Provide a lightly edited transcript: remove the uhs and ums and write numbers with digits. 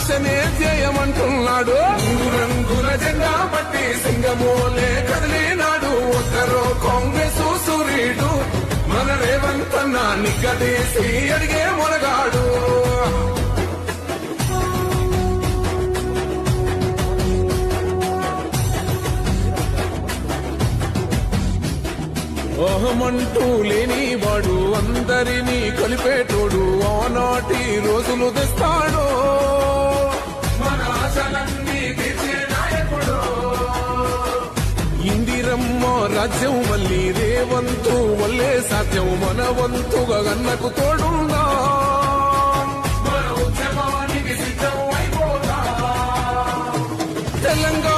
రక్షణే చేయమంటున్నాడు. రంగుల జెండా పట్టి సింగమోలే కదిలినాడు. ఒక్కరో కాంగ్రెస్ సూర్యుడు మన రేవంత్ అన్న నిగ్గదీసి అడిగే మొనగాడు. అహమంటూ లేని వాడు అందరినీ కలిపేటోడు. ఆనాటి రోజులు తెస్తాడు మన ఆశలన్నీ తీర్చే నాయకుడు. ఇందిరమ్మ రాజ్యం మళ్ళీ రేవంతు వల్లే సాధ్యం. మన వంతుగా గన్నకు తోడుందా మన ఉద్యమానికి సిద్ధం అయిపోతా. తెలంగాణ